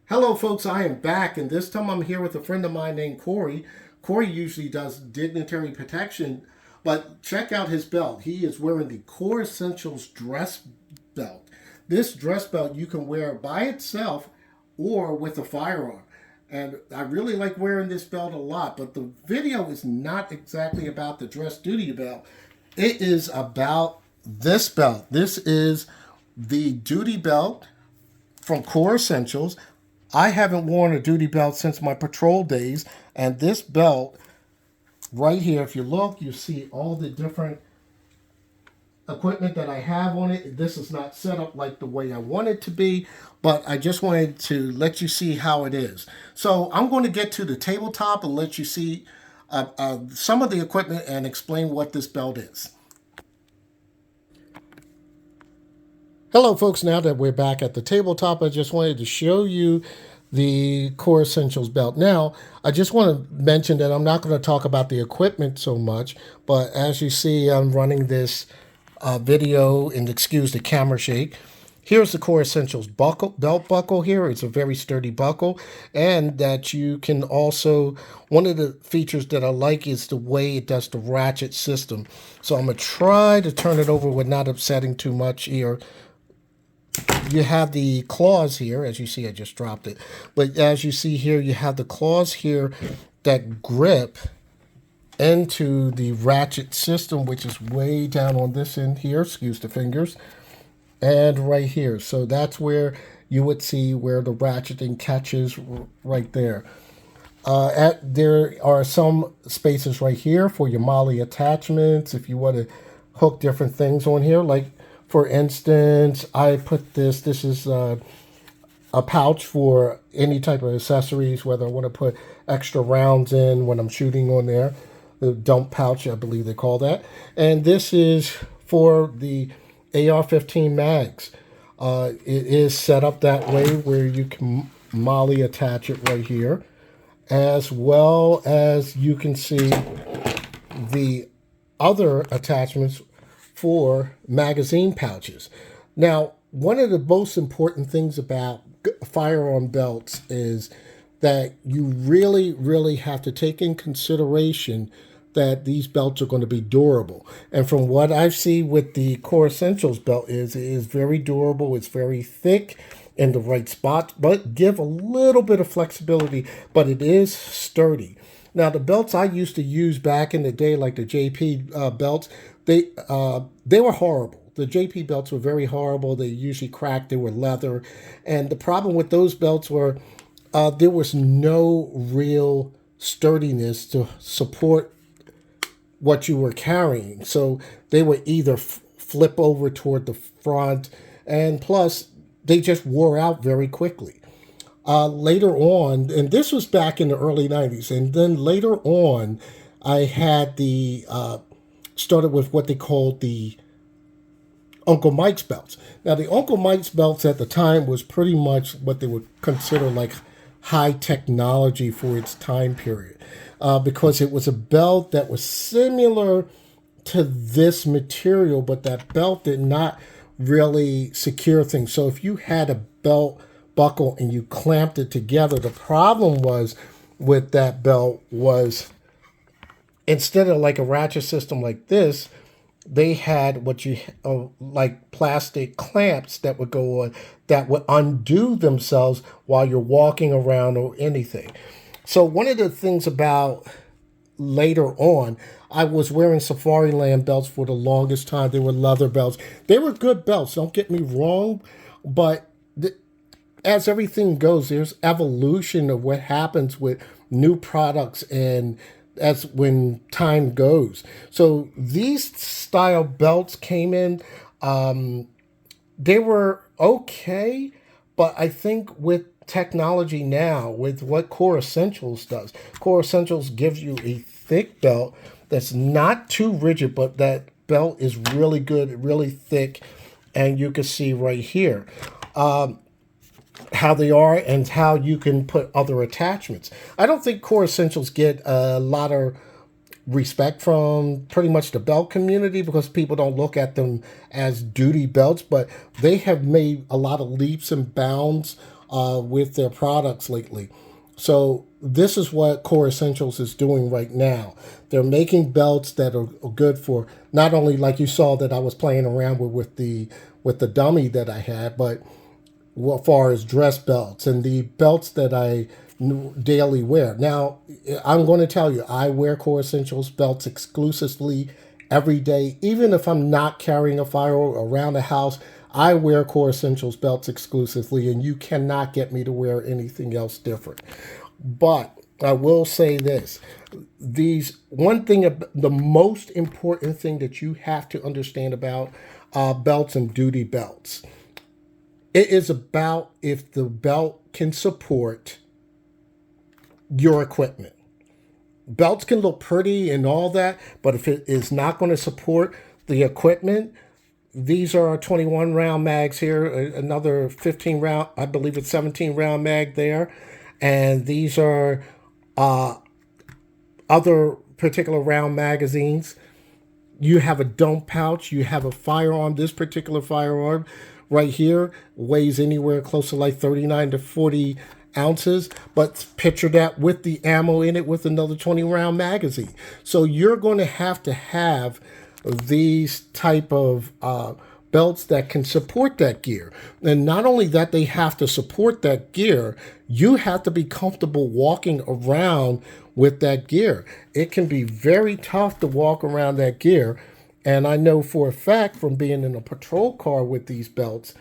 Hello, folks. I am back, and this time I'm here with a friend of mine named Corey. Corey usually does dignitary protection, but check out his belt. He is wearing the Core Essentials dress belt. This dress belt you can wear by itself or with a firearm. And I really like wearing this belt a lot, but the video is not exactly about the dress duty belt. It is about this belt. This is the duty belt from Core Essentials. I haven't worn a duty belt since my patrol days, and this belt right here, if you look, you see all the different equipment that I have on it. This is not set up like the way I want it to be, but I just wanted to let you see how it is. So I'm going to get to the tabletop and let you see some of the equipment and explain what this belt is. Hello, folks. Now that we're back at the tabletop, I just wanted to show you the Core Essentials belt. Now, I just want to mention that I'm not going to talk about the equipment so much, but as you see, I'm running this video, and excuse the camera shake. Here's the Core Essentials belt buckle here. It's a very sturdy buckle, and that you can also, one of the features that I like is the way it does the ratchet system. So I'm going to try to turn it over with not upsetting too much here. You have the claws here. As you see, I just dropped it. But as you see here, you have the claws here that grip into the ratchet system, which is way down on this end here. Excuse the fingers. And right here. So that's where you would see where the ratcheting catches right there. There are some spaces right here for your MOLLE attachments. If you want to hook different things on here, like for instance, I put this is a pouch for any type of accessories, whether I want to put extra rounds in when I'm shooting on there. The dump pouch, I believe they call that. And this is for the AR-15 mags. It is set up that way where you can MOLLE attach it right here, as well as you can see the other attachments for magazine pouches. Now, one of the most important things about firearm belts is that you really have to take in consideration that these belts are going to be durable. And from what I've seen with the Core Essentials belt it is very durable, it's very thick in the right spot, but give a little bit of flexibility, but it is sturdy. Now, the belts I used to use back in the day, like the JP belts, they were horrible. The JP belts were very horrible. They usually cracked. They were leather. And the problem with those belts were there was no real sturdiness to support what you were carrying. So they would either flip over toward the front, and plus they just wore out very quickly. Later on, and this was back in the early 90s, and then later on, I had started with what they called the Uncle Mike's belts. Now, the Uncle Mike's belts at the time was pretty much what they would consider like high technology for its time period, because it was a belt that was similar to this material, but that belt did not really secure things. So if you had a belt buckle and you clamped it together, the problem was with that belt was instead of like a ratchet system like this, they had what you like plastic clamps that would go on that would undo themselves while you're walking around or anything. So one of the things about later on, I was wearing Safariland belts for the longest time. They were leather belts. They were good belts, don't get me wrong, but as everything goes, there's evolution of what happens with new products and as when time goes. So these style belts came in, they were okay, but I think with technology now, with what Core Essentials does, Core Essentials gives you a thick belt that's not too rigid, but that belt is really good, really thick, and you can see right here how they are and how you can put other attachments. I don't think Core Essentials get a lot of respect from pretty much the belt community because people don't look at them as duty belts, but they have made a lot of leaps and bounds with their products lately. So this is what Core Essentials is doing right now. They're making belts that are good for not only, like you saw that I was playing around with the dummy that I had, but as far as dress belts and the belts that I daily wear. Now, I'm going to tell you, I wear Core Essentials belts exclusively every day, even if I'm not carrying a firearm around the house. I wear Core Essentials belts exclusively, and you cannot get me to wear anything else different. But I will say this: the most important thing that you have to understand about belts and duty belts, it is about if the belt can support your equipment. Belts can look pretty and all that, but if it is not going to support the equipment, these are 21 round mags here, another 15 round, I believe it's 17 round mag there. And these are other particular round magazines. You have a dump pouch, you have a firearm. This particular firearm right here weighs anywhere close to like 39 to 40 ounces, but picture that with the ammo in it with another 20 round magazine. So you're going to have these type of belts that can support that gear. And not only that, they have to support that gear, you have to be comfortable walking around with that gear. It can be very tough to walk around that gear. And I know for a fact from being in a patrol car with these belts,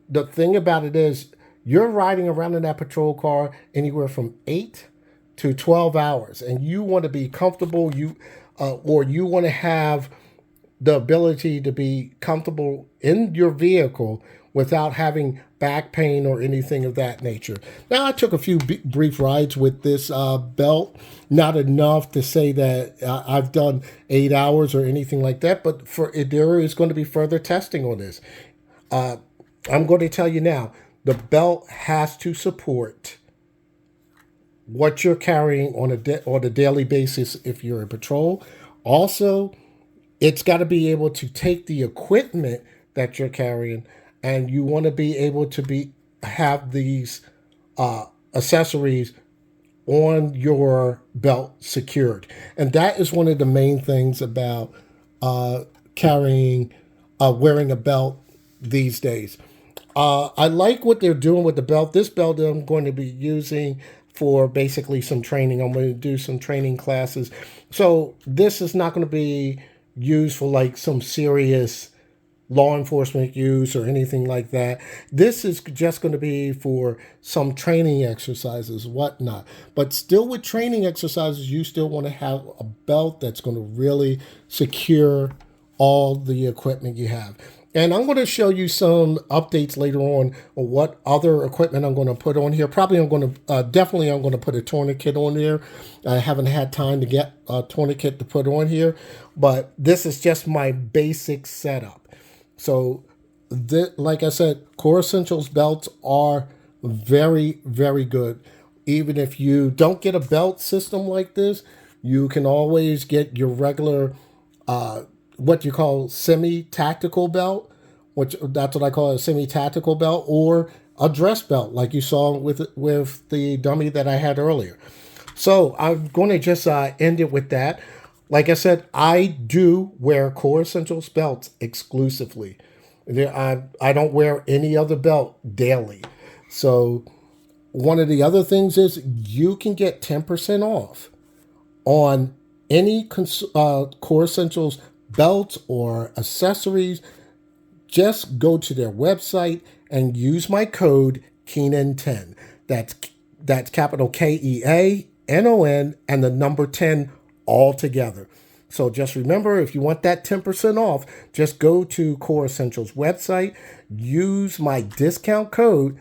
the thing about it is you're riding around in that patrol car anywhere from 8 to 12 hours, and you want to be comfortable, or you want to have the ability to be comfortable in your vehicle without having back pain or anything of that nature. Now, I took a few brief rides with this belt, not enough to say that I've done 8 hours or anything like that, but there is going to be further testing on this. I'm going to tell you now, the belt has to support what you're carrying on a daily basis if you're in patrol. Also, it's got to be able to take the equipment that you're carrying, and you want to be able to have these accessories on your belt secured. And that is one of the main things about wearing a belt these days. I like what they're doing with the belt. This belt I'm going to be using for basically some training. I'm going to do some training classes. So this is not going to be used for like some serious law enforcement use or anything like that. This is just going to be for some training exercises, whatnot. But still with training exercises, you still want to have a belt that's going to really secure all the equipment you have. And I'm going to show you some updates later on what other equipment I'm going to put on here. Definitely I'm going to put a tourniquet on there. I haven't had time to get a tourniquet to put on here, but this is just my basic setup. So, like I said, Core Essentials belts are very, very good. Even if you don't get a belt system like this, you can always get your regular what you call semi-tactical belt, that's what I call a semi-tactical belt, or a dress belt like you saw with the dummy that I had earlier. So I'm going to just end it with that. Like I said, I do wear Core Essentials belts exclusively. I don't wear any other belt daily. So one of the other things is you can get 10% off on any Core Essentials belts or accessories. Just go to their website and use my code Keenan10. That's capital KEANON and the number 10 all together. So just remember, if you want that 10% off, just go to Core Essentials website, use my discount code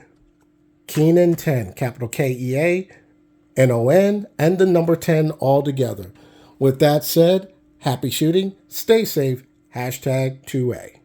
Keenan10, capital KEANON and the number 10 all together. With that said, happy shooting, stay safe, #2A.